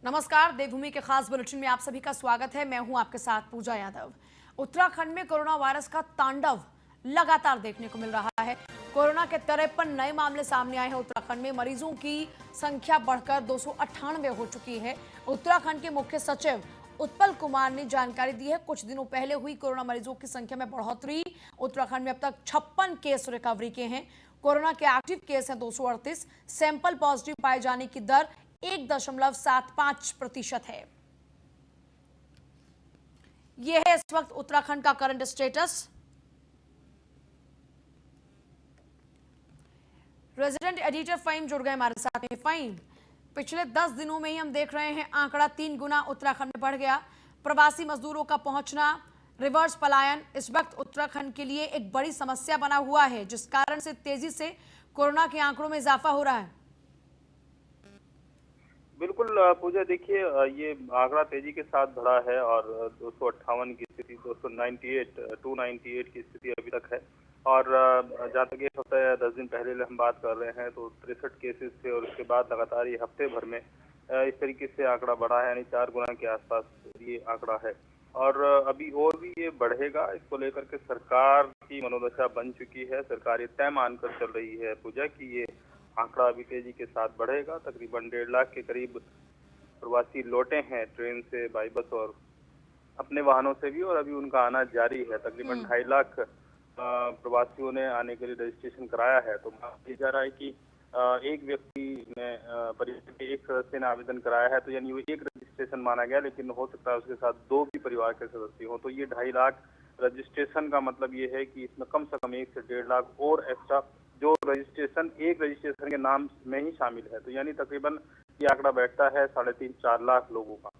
नमस्कार, देवभूमि के खास बुलेटिन में आप सभी का स्वागत है। मैं हूं आपके साथ पूजा यादव। उत्तराखंड में कोरोना वायरस का तांडव लगातार देखने को मिल रहा है। कोरोना के 53 नए मामले सामने आए हैं। उत्तराखंड में मरीजों की संख्या बढ़कर 298 हो चुकी है। उत्तराखंड के मुख्य सचिव उत्पल कुमार ने जानकारी दी है। कुछ दिनों पहले हुई कोरोना मरीजों की संख्या में बढ़ोतरी। उत्तराखंड में अब तक 56 केस रिकवरी के हैं। कोरोना के एक्टिव केस हैं 238। सैंपल पॉजिटिव पाए जाने की दर 1.75% है। यह है इस वक्त उत्तराखंड का करंट स्टेटस। रेजिडेंट एडिटर फाइम जुड़ गए हमारे साथ में। फाइम, पिछले 10 दिनों में ही हम देख रहे हैं आंकड़ा 3 गुना उत्तराखंड में बढ़ गया। प्रवासी मजदूरों का पहुंचना, रिवर्स पलायन इस वक्त उत्तराखंड के लिए एक बड़ी समस्या बना हुआ है, जिस कारण से तेजी से कोरोना के आंकड़ों में इजाफा हो रहा है। बिल्कुल पूजा, देखिए ये आंकड़ा तेजी के साथ बढ़ा है और 258 की स्थिति 298 की स्थिति अभी तक है। और जहाँ तक ये हफ्ते 10 दिन पहले हम बात कर रहे हैं तो 63 केसेस थे और उसके बाद लगातार ये हफ्ते भर में इस तरीके से आंकड़ा बढ़ा है, यानी 4 गुना के आसपास ये आंकड़ा है। और अभी और भी ये बढ़ेगा। इसको लेकर के सरकार की मनोदशा बन चुकी है। सरकार ये तय मानकर चल रही है पूजा कि ये आंकड़ा अभी तेजी के साथ बढ़ेगा। तकरीबन 1.5 लाख के करीब प्रवासी लौटे हैं ट्रेन से, बाई बस और अपने वाहनों से भी, और अभी उनका आना जारी है। तकरीबन 2.5 लाख प्रवासियों ने आने के लिए रजिस्ट्रेशन कराया है। तो मान लिया जा रहा है कि एक व्यक्ति ने परिवार के एक सदस्य ने आवेदन कराया है, तो यानी वो एक रजिस्ट्रेशन माना गया, लेकिन हो सकता है उसके साथ 2 भी परिवार के सदस्य हों। तो ये 2.5 लाख रजिस्ट्रेशन का मतलब ये है कि इसमें कम से कम 1 से 1.5 लाख और एक्स्ट्रा जो रजिस्ट्रेशन एक रजिस्ट्रेशन के नाम में ही शामिल है। तो यानी तकरीबन ये आंकड़ा बैठता है 3.5-4 लाख लोगों का,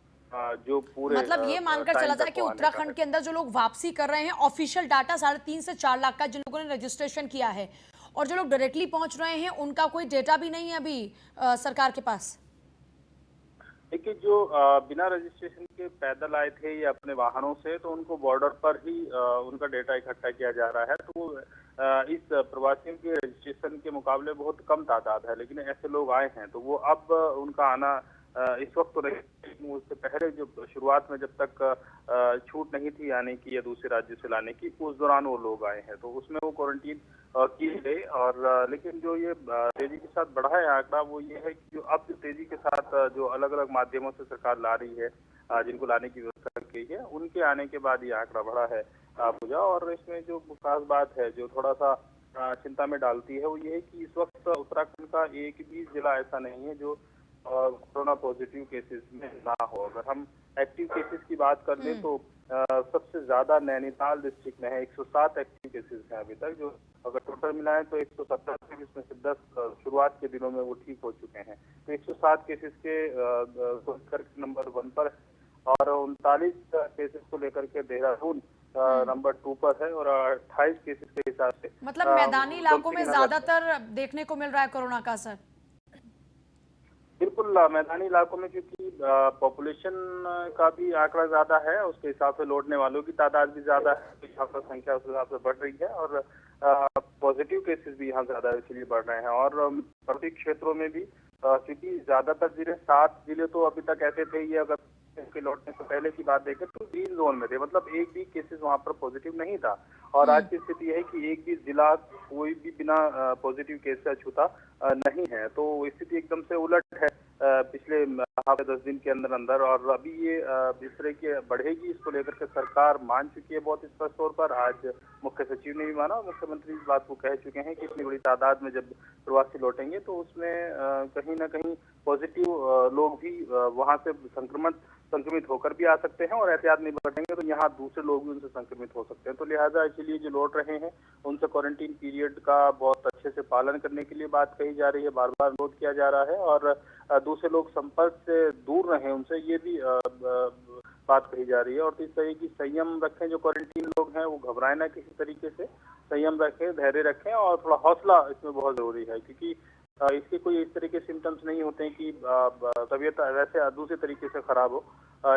जो पूरे मतलब ये मानकर चला टाइम जाए तक कि वो आने का उत्तराखंड है। के अंदर जो लोग वापसी कर रहे हैं, ऑफिशियल डाटा 3.5 से 4 लाख का जिन लोगों ने रजिस्ट्रेशन किया है, और जो लोग डायरेक्टली पहुंच रहे हैं उनका कोई डेटा भी नहीं है अभी सरकार के पास। देखिए, जो बिना रजिस्ट्रेशन के पैदल आए थे या अपने वाहनों से, तो उनको बॉर्डर पर ही उनका डेटा इकट्ठा किया जा रहा है। तो इस प्रवासियों के रजिस्ट्रेशन के मुकाबले बहुत कम तादाद है, लेकिन ऐसे लोग आए हैं तो वो अब उनका आना इस वक्त तो नहीं, उससे पहले जो शुरुआत में जब तक छूट नहीं थी आने की या दूसरे राज्य से लाने की, उस दौरान वो लोग आए हैं, तो उसमें वो क्वारंटीन किए गए। और लेकिन जो ये तेजी के साथ बढ़ा है आंकड़ा, वो ये है कि जो अब जो तेजी के साथ जो अलग अलग माध्यमों से सरकार ला रही है, जिनको लाने की व्यवस्था की है, उनके आने के बाद ये आंकड़ा बढ़ा है पूजा। और इसमें जो खास बात है जो थोड़ा सा चिंता में डालती है, वो ये है कि इस वक्त उत्तराखंड का एक भी जिला ऐसा नहीं है जो कोरोना पॉजिटिव केसेस में ना हो। अगर हम एक्टिव केसेस की बात कर लें तो सबसे ज्यादा नैनीताल डिस्ट्रिक्ट में है, 107 एक्टिव केसेस हैं अभी तक, जो अगर टोटल मिलाएं तो 170 थे, जिसमें से 10 शुरुआत के दिनों में वो ठीक हो चुके हैं। तो 107 केसेस के नंबर 1 पर है और 39 केसेस को लेकर के देहरादून नंबर 2 पर है और 28 केसेस के हिसाब से मतलब मैदानी इलाकों में उधमसिंह नगर। ज्यादातर देखने को मिल रहा है कोरोना का असर। बिल्कुल, मैदानी इलाकों में क्योंकि पॉपुलेशन का भी आंकड़ा ज्यादा है, उसके हिसाब से लौटने वालों की तादाद भी ज्यादा है, तो यहाँ पर संख्या उस हिसाब से बढ़ रही है और पॉजिटिव केसेस भी यहाँ ज्यादा इसलिए बढ़ रहे हैं। और प्रत्येक क्षेत्रों में भी क्योंकि ज्यादातर जिले, 7 जिले तो अभी तक ऐसे थे, ये अगर के लौटने से पहले की बात देखें तो ग्रीन जोन में थे, मतलब एक भी केसेस वहां पर पॉजिटिव नहीं था। और आज की स्थिति यह है कि एक भी जिला कोई भी बिना पॉजिटिव केस से अछूता नहीं है। तो स्थिति एकदम से उलट है पिछले हफ्ते 10 दिन के अंदर अंदर। और अभी ये इस तरह की बढ़ेगी, इसको लेकर के सरकार मान चुकी है बहुत स्पष्ट तौर पर। आज मुख्य सचिव ने भी माना, मुख्यमंत्री इस बात को कह चुके हैं कि इतनी बड़ी तादाद में जब प्रवासी लौटेंगे तो उसमें कहीं ना कहीं पॉजिटिव लोग भी वहां से संक्रमित होकर भी आ सकते हैं, और एहतियात नहीं बरतेंगे तो यहाँ दूसरे लोग भी उनसे संक्रमित हो सकते हैं। तो लिहाजा इसलिए जो लौट रहे हैं उनसे क्वारंटीन पीरियड का बहुत अच्छे से पालन करने के लिए बात कही जा रही है, बार बार नोट किया जा रहा है। और दूसरे लोग संपर्क से दूर रहें उनसे, ये भी बात कही जा रही है। और इस तरह की संयम रखें, जो क्वारंटीन लोग हैं वो घबराए ना किसी तरीके से, संयम रखें, धैर्य रखें, और थोड़ा हौसला इसमें बहुत जरूरी है, क्योंकि इसके कोई इस तरह के सिम्टम्स नहीं होते हैं कि तबीयत वैसे दूसरे तरीके से खराब हो।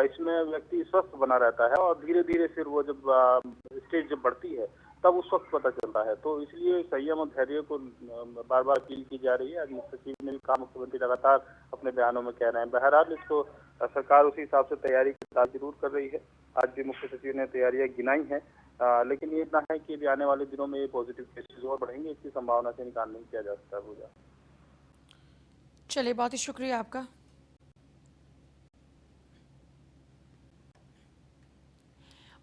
इसमें व्यक्ति स्वस्थ बना रहता है और धीरे धीरे फिर वो जब स्टेज जब बढ़ती है तब उस वक्त पता चलता है। तो इसलिए संयम और धैर्य को बार बार अपील की जा रही है। आज मुख्य सचिव ने भी कहा, मुख्यमंत्री लगातार अपने बयानों में कह रहे हैं। बहरहाल इसको सरकार उसी हिसाब से तैयारी की ताल जरूर कर रही है। आज भी मुख्य सचिव ने तैयारियां गिनाई हैं, लेकिन ये इतना है कि अभी आने वाले दिनों में ये पॉजिटिव केसेस और बढ़ेंगे, इसकी संभावना से इनकार नहीं किया जा सकता। पूजा, चलिए, बहुत ही शुक्रिया आपका।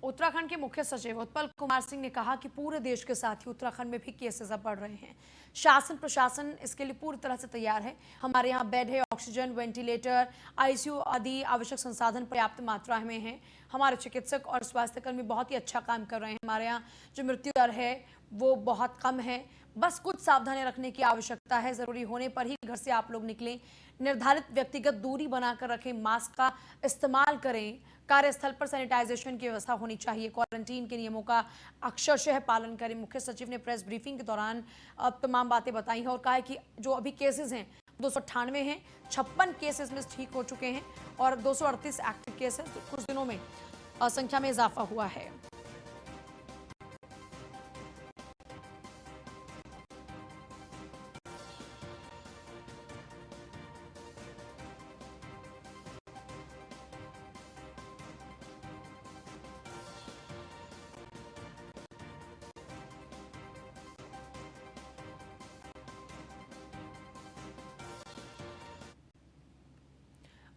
उत्तराखंड के मुख्य सचिव उत्पल कुमार सिंह ने कहा कि पूरे देश के साथ ही उत्तराखंड में भी केसेस अब बढ़ रहे हैं। शासन प्रशासन इसके लिए पूरी तरह से तैयार है। हमारे यहाँ बेड है, ऑक्सीजन, वेंटिलेटर, आईसीयू आदि आवश्यक संसाधन पर्याप्त मात्रा में हैं। हमारे चिकित्सक और स्वास्थ्यकर्मी बहुत ही अच्छा काम कर रहे हैं। हमारे यहाँ जो मृत्यु दर है वो बहुत कम है। बस कुछ सावधानी रखने की आवश्यकता है। जरूरी होने पर ही घर से आप लोग निकलें। निर्धारित व्यक्तिगत दूरी बनाकर रखें। मास्क का इस्तेमाल करें। कार्यस्थल पर सैनिटाइजेशन की व्यवस्था होनी चाहिए। क्वारंटीन के नियमों का अक्षरशः पालन करें। मुख्य सचिव ने प्रेस ब्रीफिंग के दौरान तमाम बातें बताई हैं और कहा है कि जो अभी केसेस हैं 298 हैं, 56 केसेस में ठीक हो चुके हैं और 238 एक्टिव केसेस। कुछ दिनों में संख्या में इजाफा हुआ है।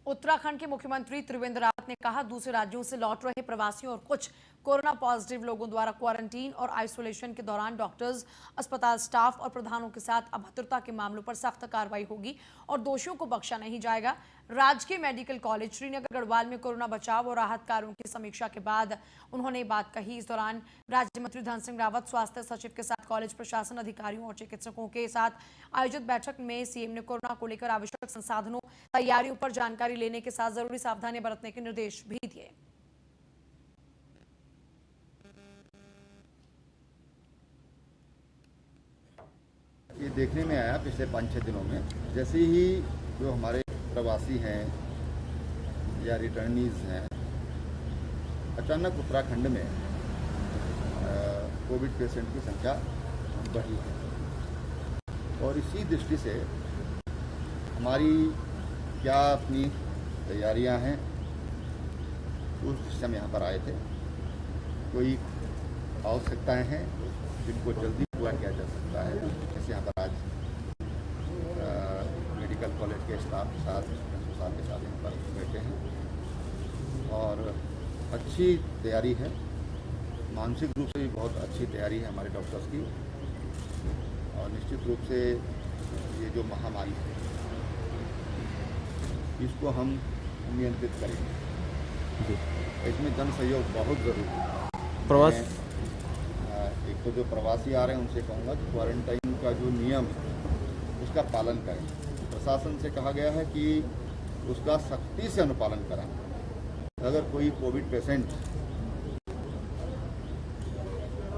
उत्तराखंड के मुख्यमंत्री त्रिवेंद्र रावत ने कहा, दूसरे राज्यों से लौट रहे प्रवासियों और कुछ कोरोना पॉजिटिव लोगों द्वारा क्वारंटीन और आइसोलेशन के दौरान डॉक्टर्स, अस्पताल स्टाफ और प्रधानों के साथ अभद्रता के मामलों पर सख्त कार्रवाई होगी और दोषियों को बख्शा नहीं जाएगा। राजकीय मेडिकल कॉलेज श्रीनगर गढ़वाल में कोरोना बचाव और राहत कार्यों की समीक्षा के बाद उन्होंने बात कही। इस दौरान राज्य मंत्री धन सिंह रावत स्वास्थ्य सचिव के साथ कॉलेज प्रशासन, अधिकारियों और चिकित्सकों के साथ आयोजित बैठक में सीएम ने कोरोना को लेकर आवश्यक संसाधनों, तैयारियों पर जानकारी लेने के साथ जरूरी सावधानी बरतने के निर्देश भी दिए। ये देखने में आया पिछले 5-6 दिनों में, जैसे ही जो हमारे प्रवासी हैं या रिटर्नीज हैं, अचानक उत्तराखंड में कोविड पेशेंट की संख्या बढ़ी है और इसी दृष्टि से हमारी क्या अपनी तैयारियां हैं उस दृष्टि में यहाँ पर आए थे। कोई आवश्यकताएं हैं जिनको जल्दी पूरा किया जा सकता है, जैसे यहाँ पर आज मेडिकल कॉलेज के स्टाफ के साथ, प्रिंसिपल के साथ यहाँ पर बैठे हैं और अच्छी तैयारी है। मानसिक रूप से भी बहुत अच्छी तैयारी है हमारे डॉक्टर्स की और निश्चित रूप से ये जो महामारी है इसको हम नियंत्रित करेंगे। इसमें जन सहयोग बहुत ज़रूरी है। प्रवास एक तो जो प्रवासी आ रहे हैं उनसे कहूँगा कि क्वारंटाइन का जो नियम है उसका पालन करें। प्रशासन से कहा गया है कि उसका सख्ती से अनुपालन करें। अगर कोई कोविड पेशेंट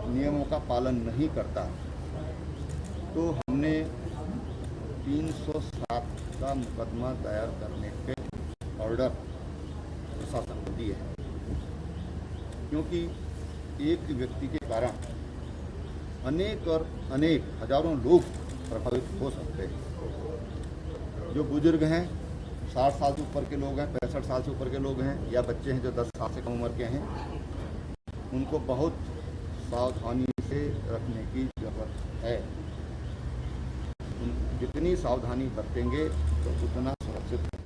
नियमों का पालन नहीं करता तो हमने 307 का मुकदमा दायर करने के ऑर्डर प्रशासन को दिए हैं, क्योंकि एक व्यक्ति के कारण अनेक और अनेक हजारों लोग प्रभावित हो सकते हैं। जो बुजुर्ग हैं, 60 साल से ऊपर के लोग हैं, 65 साल से ऊपर के लोग हैं या बच्चे हैं जो 10 साल से कम उम्र के हैं, उनको बहुत सावधानी से रखने की जरूरत है। जितनी सावधानी बरतेंगे तो उतना सुरक्षित है।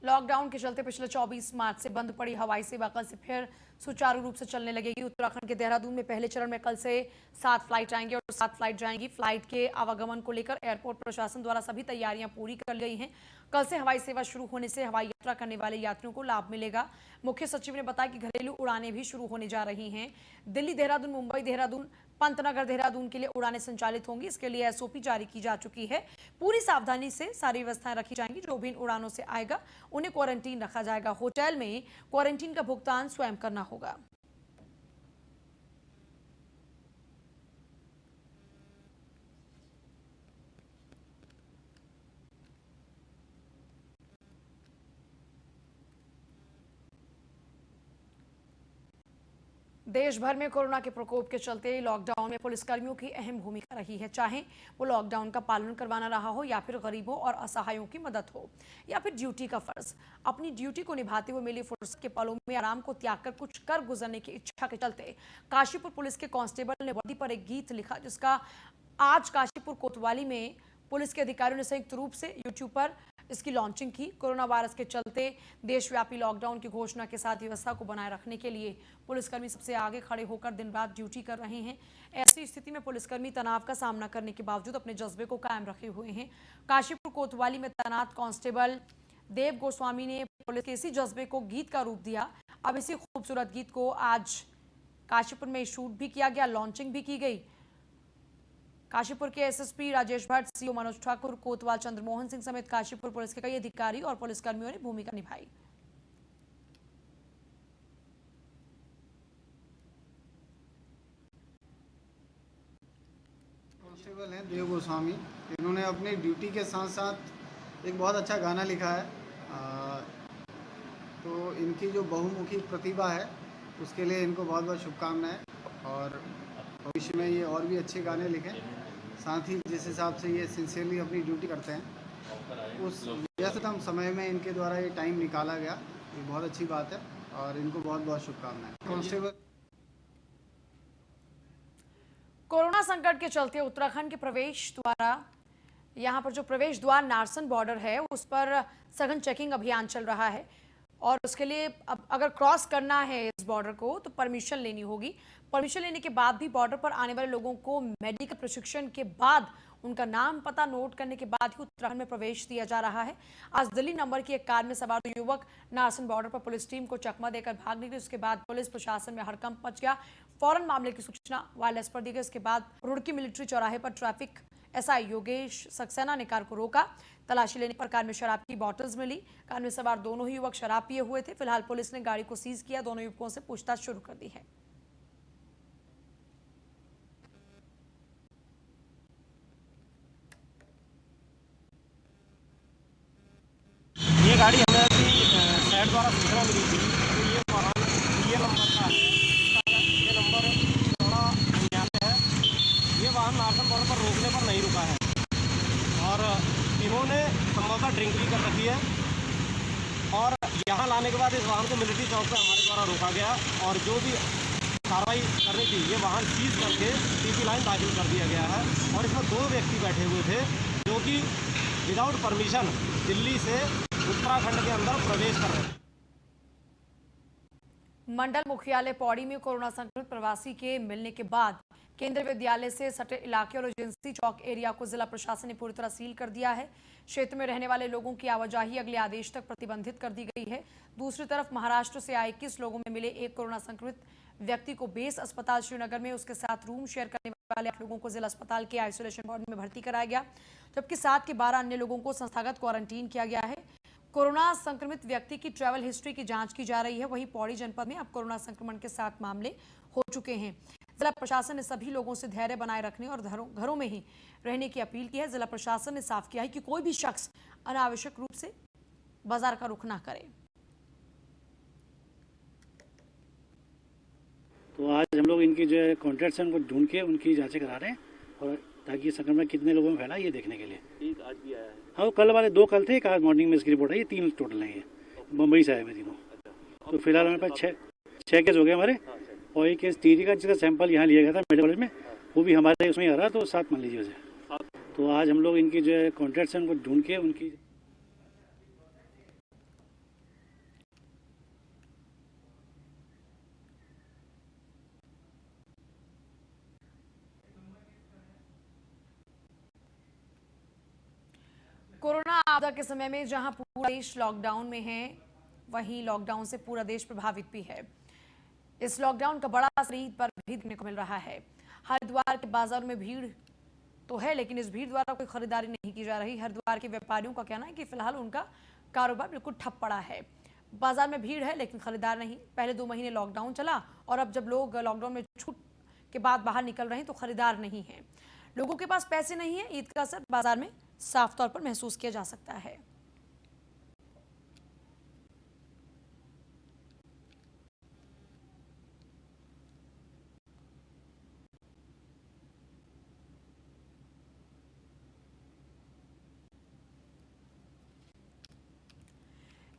लॉकडाउन के चलते पिछले 24 मार्च से बंद पड़ी हवाई सेवा कल से फिर सुचारू रूप से चलने लगेगी। उत्तराखंड के देहरादून में पहले चरण में कल से 7 फ्लाइट आएंगी और 7 फ्लाइट जाएंगी। फ्लाइट के आवागमन को लेकर एयरपोर्ट प्रशासन द्वारा सभी तैयारियां पूरी कर गई हैं। कल से हवाई सेवा शुरू होने से हवाई यात्रा करने वाले यात्रियों को लाभ मिलेगा। मुख्य सचिव ने बताया कि घरेलू उड़ानें भी शुरू होने जा रही हैं। दिल्ली देहरादून, मुंबई देहरादून, पंतनगर देहरादून के लिए उड़ानें संचालित होंगी। इसके लिए एसओपी जारी की जा चुकी है। पूरी सावधानी से सारी व्यवस्थाएं रखी जाएंगी। जो भी इन उड़ानों से आएगा उन्हें क्वारंटीन रखा जाएगा। होटल में क्वारंटीन का भुगतान स्वयं करना होगा। देश भर में कोरोना के प्रकोप के चलते लॉकडाउन में पुलिसकर्मियों की अहम भूमिका रही है। चाहे वो लॉकडाउन का पालन करवाना रहा हो या फिर गरीबों और असहायों की मदद हो या फिर ड्यूटी का फर्ज, अपनी ड्यूटी को निभाते हुए मिली फुर्सत के पलों में आराम को त्याग कर कुछ कर गुजरने की इच्छा के चलते काशीपुर पुलिस के कांस्टेबल ने वर्दी पर एक गीत लिखा, जिसका आज काशीपुर कोतवाली में पुलिस के अधिकारियों ने संयुक्त रूप से यूट्यूब पर इसकी लॉन्चिंग की। कोरोना वायरस के चलते देशव्यापी लॉकडाउन की घोषणा के साथ व्यवस्था को बनाए रखने के लिए पुलिसकर्मी सबसे आगे खड़े होकर दिन रात ड्यूटी कर रहे हैं। ऐसी स्थिति में पुलिसकर्मी तनाव का सामना करने के बावजूद अपने जज्बे को कायम रखे हुए हैं। काशीपुर कोतवाली में तैनात कांस्टेबल देव गोस्वामी ने पुलिस के इसी जज्बे को गीत का रूप दिया। अब इसी खूबसूरत गीत को आज काशीपुर में शूट भी किया गया, लॉन्चिंग भी की गई। काशीपुर के एसएसपी राजेश भट्ट, सीओ मनोज ठाकुर, कोतवाल चंद्रमोहन सिंह समेत काशीपुर पुलिस के कई अधिकारी और पुलिसकर्मियों ने भूमिका निभाई। कांस्टेबल हैं देव गोस्वामी, इन्होंने अपनी ड्यूटी के साथ साथ एक बहुत अच्छा गाना लिखा है। तो इनकी जो बहुमुखी प्रतिभा है उसके लिए इनको बहुत बहुत शुभकामनाएं और भविष्य में ये और भी अच्छे गाने लिखें। साथ ही जिस हिसाब से ये सिंसियरली अपनी ड्यूटी करते हैं, उस व्यस्ततम समय में इनके द्वारा ये टाइम निकाला गया, ये बहुत अच्छी बात है और इनको बहुत बहुत शुभकामनाएं। कांस्टेबल कोरोना संकट के चलते उत्तराखंड के प्रवेश द्वारा यहाँ पर जो प्रवेश द्वार नारसन बॉर्डर है उस पर सघन चेकिंग अभियान चल रहा है और उसके लिए अब अगर क्रॉस करना है इस बॉर्डर को तो परमिशन लेनी होगी। परमिशन लेने के बाद भी बॉर्डर पर आने वाले लोगों को मेडिकल प्रशिक्षण के बाद उनका नाम पता नोट करने के बाद ही उत्तराखंड में प्रवेश दिया जा रहा है। आज दिल्ली नंबर की एक कार में सवार दो युवक नारसन बॉर्डर पर पुलिस टीम को चकमा देकर भाग निकले। उसके बाद पुलिस प्रशासन में हड़कंप मच गया। फौरन मामले की सूचना वायरलेस पर दी गई। इसके बाद रुड़की मिलिट्री चौराहे पर ट्रैफिक एसआई योगेश सक्सेना ने कार को रोका। तलाशी लेने पर कार में शराब की बॉटल्स मिली। कार में सवार दोनों ही युवक शराब पिए हुए थे। फिलहाल पुलिस ने गाड़ी को सीज किया। दोनों युवकों से पूछताछ शुरू कर दी है। ये गाड़ी हमें अभी साइड द्वारा सूचना मिली थी। तो ये वाहन ये नंबर का है, ये नंबर थोड़ा अज्ञात है। ये वाहन नारसन बॉर्डर पर रोकने पर नहीं रुका है और इन्होंने संभवतः ड्रिंक भी कर रखी है और यहाँ लाने के बाद इस वाहन को मिलिट्री चौक पर हमारे द्वारा रोका गया और जो भी कार्रवाई करनी थी ये वाहन सीज करके टीपी लाइन दाखिल कर दिया गया है। और इसमें दो व्यक्ति बैठे हुए थे जो कि विदाउट परमिशन दिल्ली से उत्तराखंड के अंदर प्रवेश कर रहे थे। मंडल मुख्यालय पौड़ी में कोरोना संक्रमित प्रवासी के मिलने के बाद केंद्रीय विद्यालय से सटे इलाके और एजेंसी चौक एरिया को जिला प्रशासन ने पूरी तरह सील कर दिया है। क्षेत्र में रहने वाले लोगों की आवाजाही अगले आदेश तक प्रतिबंधित कर दी गई है। दूसरी तरफ महाराष्ट्र से आए 21 लोगों में मिले एक कोरोना संक्रमित व्यक्ति को बेस अस्पताल श्रीनगर में उसके साथ रूम शेयर करने वाले 8 लोगों को जिला अस्पताल के आइसोलेशन वार्ड में भर्ती कराया गया, जबकि 7 के 12 अन्य लोगों को संस्थागत क्वारंटीन किया गया है। कोरोना संक्रमित व्यक्ति की ट्रैवल हिस्ट्री की जांच की जा रही है। वहीं पौड़ी जनपद में अब कोरोना संक्रमण के 7 मामले हो चुके हैं। जिला प्रशासन ने सभी लोगों से धैर्य बनाए रखने और घरों में ही रहने की अपील की है। जिला प्रशासन ने साफ किया है कि कोई भी शख्स अनावश्यक रूप से बाजार का रुख ना करे। तो आज हम लोग इनकी जो है कॉन्ट्रैक्ट्स हैं उनको ढूंढ के उनकी जांचें करा रहे हैं और ताकि संक्रमण कितने लोगों में फैला ये देखने के लिए। एक आज भी आया है। हाँ, कल वाले 2 कल थे, एक आज मॉर्निंग में इसकी रिपोर्ट आई। 3 टोटल हैं ये, मुंबई से आए हुए तीनों। तो फिलहाल हमारे पास 6 केस हो गए हमारे और एक केस टीटी का जिसका सैंपल यहाँ लिया गया था मेडिकल कॉलेज में, वो भी हमारे उसमें आ रहा, तो 7 मान लीजिए उसे। तो आज हम लोग इनकी जो है कॉन्ट्रैक्ट्स हैं उनको ढूंढ के उनकी कोरोना आपदा के समय में जहां पूरा देश लॉकडाउन में है, वहीं लॉकडाउन से पूरा देश प्रभावित भी है। इस लॉकडाउन का बड़ा असर ईद पर भी देखने को मिल रहा है। हरिद्वार के बाजार में भीड़ तो है, लेकिन इस भीड़ द्वारा कोई खरीदारी नहीं की जा रही। हरिद्वार के व्यापारियों का कहना है कि फिलहाल उनका कारोबार बिल्कुल ठप पड़ा है। बाजार में भीड़ है लेकिन खरीदार नहीं। पहले 2 महीने लॉकडाउन चला और अब जब लोग लॉकडाउन में छूट के बाद बाहर निकल रहे हैं तो खरीदार नहीं है। लोगों के पास पैसे नहीं है। ईद का असर बाजार में साफ तौर पर महसूस किया जा सकता है।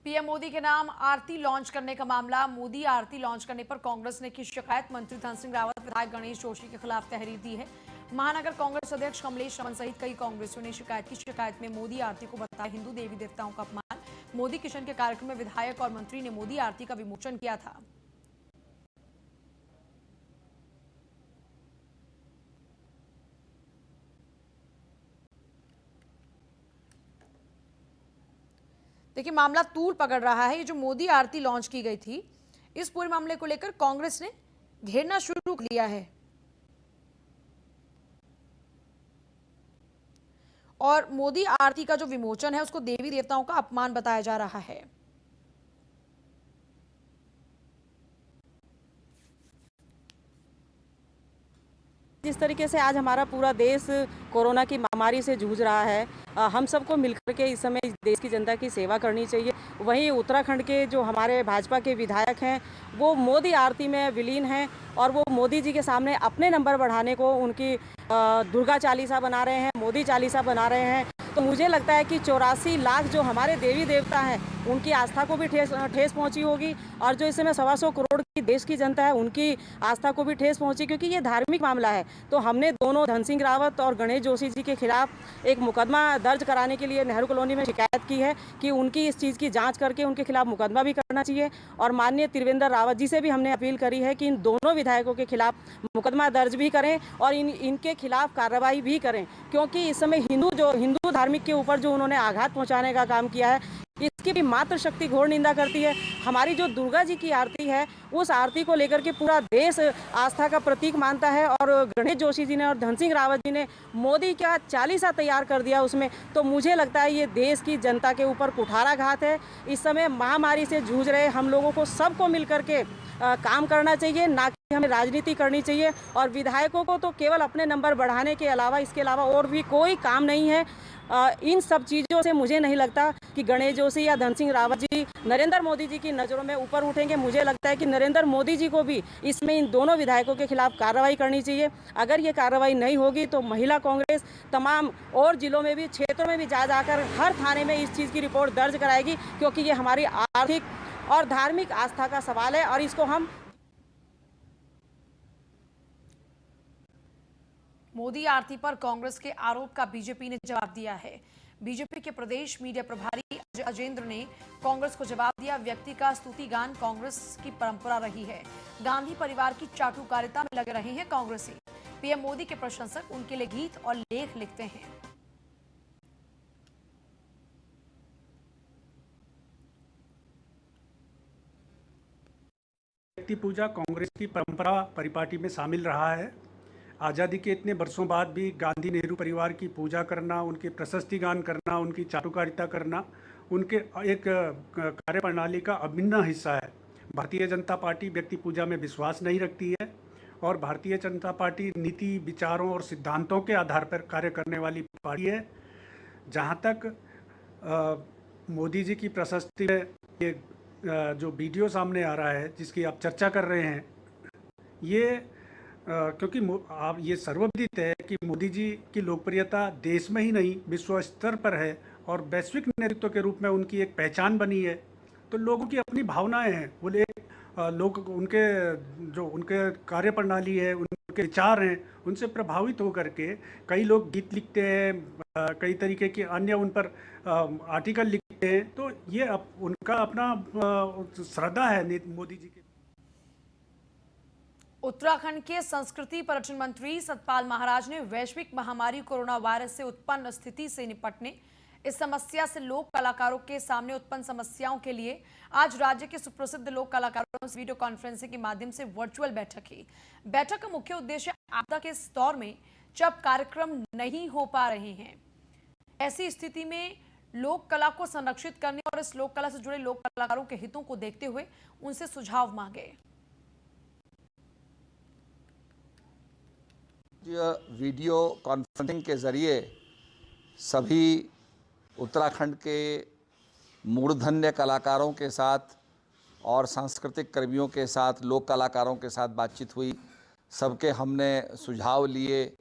पीएम मोदी के नाम आरती लॉन्च करने का मामला। मोदी आरती लॉन्च करने पर कांग्रेस ने की शिकायत। मंत्री धन सिंह रावत, विधायक गणेश जोशी के खिलाफ तहरीर दी है। महानगर कांग्रेस अध्यक्ष कमलेश रमन सहित कई कांग्रेसियों ने शिकायत की। शिकायत में मोदी आरती को बताया हिंदू देवी देवताओं का अपमान। मोदी किशन के कार्यक्रम में विधायक और मंत्री ने मोदी आरती का विमोचन किया था। देखिए, मामला तूल पकड़ रहा है। ये जो मोदी आरती लॉन्च की गई थी, इस पूरे मामले को लेकर कांग्रेस ने घेरना शुरू कर दिया है और मोदी आरती का जो विमोचन है उसको देवी देवताओं का अपमान बताया जा रहा है। जिस तरीके से आज हमारा पूरा देश कोरोना की महामारी से जूझ रहा है, हम सबको मिलकर के इस समय इस देश की जनता की सेवा करनी चाहिए। वहीं उत्तराखंड के जो हमारे भाजपा के विधायक हैं वो मोदी आरती में विलीन हैं और वो मोदी जी के सामने अपने नंबर बढ़ाने को उनकी दुर्गा चालीसा बना रहे हैं, मोदी चालीसा बना रहे हैं। तो मुझे लगता है कि 84 लाख जो हमारे देवी देवता हैं उनकी आस्था को भी ठेस पहुंची होगी और जो इस समय 125 करोड़ की देश की जनता है उनकी आस्था को भी ठेस पहुंची, क्योंकि ये धार्मिक मामला है। तो हमने दोनों धन सिंह रावत और गणेश जोशी जी के खिलाफ एक मुकदमा दर्ज कराने के लिए नेहरू कॉलोनी में शिकायत की है कि उनकी इस चीज़ की जाँच करके उनके खिलाफ मुकदमा भी करना चाहिए। और माननीय त्रिवेंद्र रावत जी से भी हमने अपील करी है कि इन दोनों विधायकों के खिलाफ मुकदमा दर्ज भी करें और इनके खिलाफ कार्रवाई भी करें, क्योंकि इस समय हिंदू धार्मिक के ऊपर जो उन्होंने आघात पहुंचाने का काम किया है इसकी भी मातृशक्ति घोर निंदा करती है। हमारी जो दुर्गा जी की आरती है उस आरती को लेकर के पूरा देश आस्था का प्रतीक मानता है और गणेश जोशी जी ने और धन सिंह रावत जी ने मोदी का चालीसा तैयार कर दिया उसमें। तो मुझे लगता है ये देश की जनता के ऊपर कुठाराघात है। इस समय महामारी से जूझ रहे हम लोगों को सबको मिलकर के काम करना चाहिए, ना कि हमें राजनीति करनी चाहिए। और विधायकों को तो केवल अपने नंबर बढ़ाने के अलावा इसके अलावा और भी कोई काम नहीं है। इन सब चीज़ों से मुझे नहीं लगता कि गणेश जोशी या धन सिंह रावत जी नरेंद्र मोदी जी की नज़रों में ऊपर उठेंगे। मुझे लगता है कि नरेंद्र मोदी जी को भी इसमें इन दोनों विधायकों के खिलाफ कार्रवाई करनी चाहिए। अगर ये कार्रवाई नहीं होगी तो महिला कांग्रेस तमाम और जिलों में भी, क्षेत्रों में भी जा जाकर हर थाने में इस चीज़ की रिपोर्ट दर्ज कराएगी, क्योंकि ये हमारी आर्थिक और धार्मिक आस्था का सवाल है और इसको हम मोदी आरती पर कांग्रेस के आरोप का बीजेपी ने जवाब दिया है। बीजेपी के प्रदेश मीडिया प्रभारी अजेंद्र ने कांग्रेस को जवाब दिया। व्यक्ति का स्तुति गान कांग्रेस की परंपरा रही है। गांधी परिवार की चाटुकारिता में लगे रहे हैं कांग्रेसी। पीएम मोदी के प्रशंसक उनके लिए गीत और लेख लिखते हैं। व्यक्ति पूजा कांग्रेस की परंपरा परिपाटी में शामिल रहा है। आज़ादी के इतने वर्षों बाद भी गांधी नेहरू परिवार की पूजा करना, उनके प्रशस्ति गान करना, उनकी चाटुकारिता करना उनके एक कार्यप्रणाली का अभिन्न हिस्सा है। भारतीय जनता पार्टी व्यक्ति पूजा में विश्वास नहीं रखती है और भारतीय जनता पार्टी नीति, विचारों और सिद्धांतों के आधार पर कार्य करने वाली पार्टी है। जहाँ तक मोदी जी की प्रशस्ति में ये जो वीडियो सामने आ रहा है जिसकी आप चर्चा कर रहे हैं, ये क्योंकि आप ये सर्वविदित है कि मोदी जी की लोकप्रियता देश में ही नहीं विश्व स्तर पर है और वैश्विक नेतृत्व के रूप में उनकी एक पहचान बनी है। तो लोगों की अपनी भावनाएं हैं, वो लोग उनके कार्यप्रणाली है, उनके विचार हैं, उनसे प्रभावित होकर के कई लोग गीत लिखते हैं, कई तरीके के अन्य उन पर आर्टिकल लिखते हैं। तो ये उनका अपना श्रद्धा है मोदी जी के। उत्तराखंड के संस्कृति पर्यटन मंत्री सतपाल महाराज ने वैश्विक महामारी कोरोना वायरस से उत्पन्न स्थिति से निपटने, इस समस्या से लोक कलाकारों के सामने उत्पन्न समस्याओं के लिए आज राज्य के सुप्रसिद्ध लोक कलाकारों से वीडियो कॉन्फ्रेंसिंग के माध्यम से वर्चुअल बैठक की। बैठक का मुख्य उद्देश्य आपदा के इस दौर में जब कार्यक्रम नहीं हो पा रहे हैं, ऐसी स्थिति में लोक कला को संरक्षित करने और इस लोक कला से जुड़े लोक कलाकारों के हितों को देखते हुए उनसे सुझाव मांगे। वीडियो कॉन्फ्रेंसिंग के ज़रिए सभी उत्तराखंड के मूर्धन्य कलाकारों के साथ और सांस्कृतिक कर्मियों के साथ, लोक कलाकारों के साथ बातचीत हुई। सबके हमने सुझाव लिए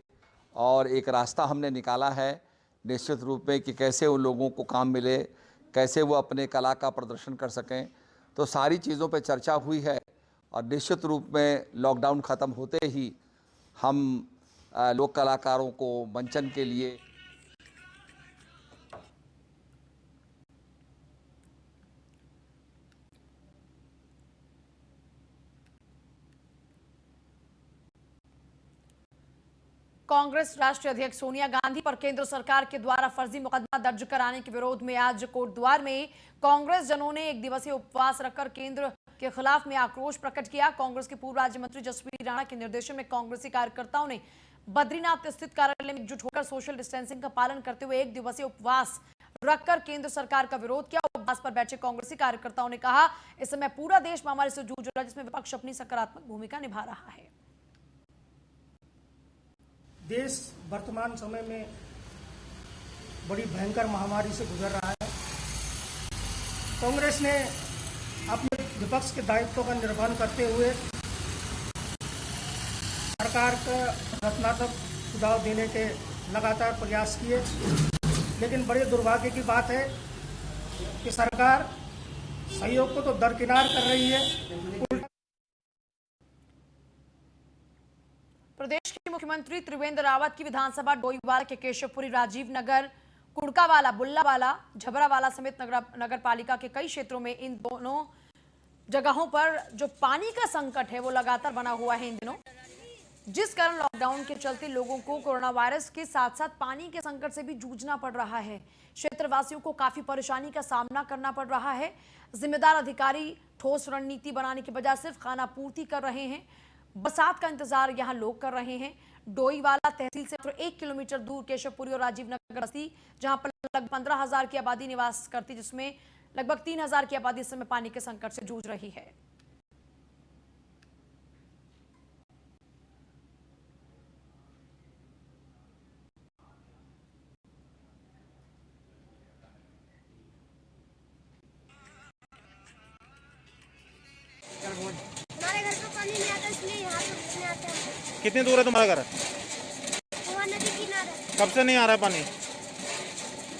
और एक रास्ता हमने निकाला है निश्चित रूप में कि कैसे उन लोगों को काम मिले, कैसे वो अपने कला का प्रदर्शन कर सकें। तो सारी चीज़ों पे चर्चा हुई है और निश्चित रूप में लॉकडाउन ख़त्म होते ही हम लोक कलाकारों को मंचन के लिए कांग्रेस राष्ट्रीय अध्यक्ष सोनिया गांधी पर केंद्र सरकार के द्वारा फर्जी मुकदमा दर्ज कराने के विरोध में आज कोटद्वार में कांग्रेस जनों ने एक दिवसीय उपवास रखकर केंद्र के खिलाफ में आक्रोश प्रकट किया। कांग्रेस के पूर्व राज्य मंत्री जसवीर राणा के निर्देशन में कांग्रेसी कार्यकर्ताओं ने बद्रीनाथ स्थित कार्यालय में एकजुट होकर सोशल डिस्टेंसिंग का पालन करते हुए एक दिवसीय उपवास रखकर केंद्र सरकार का विरोध किया। उपवास पर बैठे कांग्रेसी कार्यकर्ताओं ने कहा, इस समय पूरा देश महामारी से जूझ रहा है, जिसमें विपक्ष अपनी सकारात्मक भूमिका निभा रहा है। देश वर्तमान समय में बड़ी भयंकर महामारी से गुजर रहा है। कांग्रेस ने अपने विपक्ष के दायित्व का निर्वहन करते हुए सरकार का रचनात्मक सुझाव देने के लगातार प्रयास किए, लेकिन बड़े दुर्भाग्य की बात है कि सरकार सहयोग को तो दरकिनार कर रही है। प्रदेश के मुख्यमंत्री त्रिवेंद्र रावत की विधानसभा डोईवाला के केशवपुरी, राजीव नगर, कुड़कावाला, बुल्लावाला, झबरावाला समेत नगर पालिका के कई क्षेत्रों में इन दोनों जगहों पर जो पानी का संकट है वो लगातार बना हुआ है इन दिनों, जिस कारण लॉकडाउन के चलते लोगों को कोरोना वायरस के साथ साथ पानी के संकट से भी जूझना पड़ रहा है। क्षेत्रवासियों को काफी परेशानी का सामना करना पड़ रहा है। जिम्मेदार अधिकारी ठोस रणनीति बनाने के बजाय सिर्फ खाना पूर्ति कर रहे हैं। बरसात का इंतजार यहां लोग कर रहे हैं। डोईवाला तहसील से 1 किलोमीटर दूर केशवपुरी और राजीव नगर बस्ती, जहां पर लगभग 15,000 की आबादी निवास करती, जिसमें लगभग 3,000 की आबादी इस समय पानी के संकट से जूझ रही है। हमारे घर का पानी नहीं आता, इसलिए यहाँ पे घूमने आते हैं। कितनी दूर है तुम्हारा घर? वहाँ नदी किनारे। कब से नहीं आ रहा है पानी?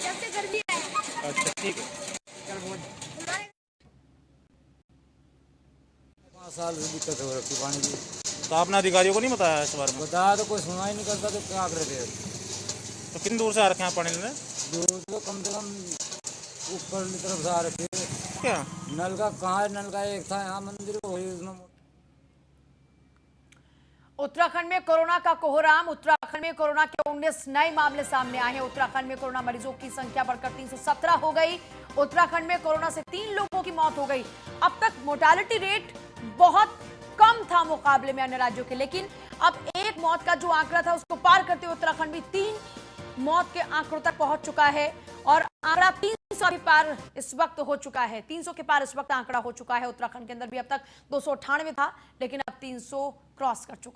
जब से गर्मी आया। अच्छा, ठीक है। हमारे 5 साल से दिक्कत हो रखी पानी की। तो आपने अधिकारियों को नहीं बताया इस बारे में? बताया तो कोई सुना ही नहीं करता, तो क्या कर रहे थे? तो कितनी दूर से आ रखे हैं पानी लेने? दूर तो कम से कम ऊपर की तरफ से आ रखे। क्या नल का कहाँ है? नल का एक था यहाँ मंदिर को, उसमें उत्तराखंड में कोरोना का कोहराम। उत्तराखंड में कोरोना के 19 नए मामले सामने आए हैं। उत्तराखंड में कोरोना मरीजों की संख्या बढ़कर 317 हो गई। उत्तराखंड में कोरोना से 3 लोगों की मौत हो गई। अब तक मोर्टालिटी रेट बहुत कम था मुकाबले में अन्य राज्यों के, लेकिन अब 1 मौत का जो आंकड़ा था उसको पार करते हुए उत्तराखंड भी 3 मौत के आंकड़ों तक पहुंच चुका है और आंकड़ा 300 के पार इस वक्त हो चुका है। 300 के पार इस वक्त आंकड़ा हो चुका है। उत्तराखंड के अंदर भी अब तक 298 था, लेकिन अब 300 क्रॉस कर चुका है।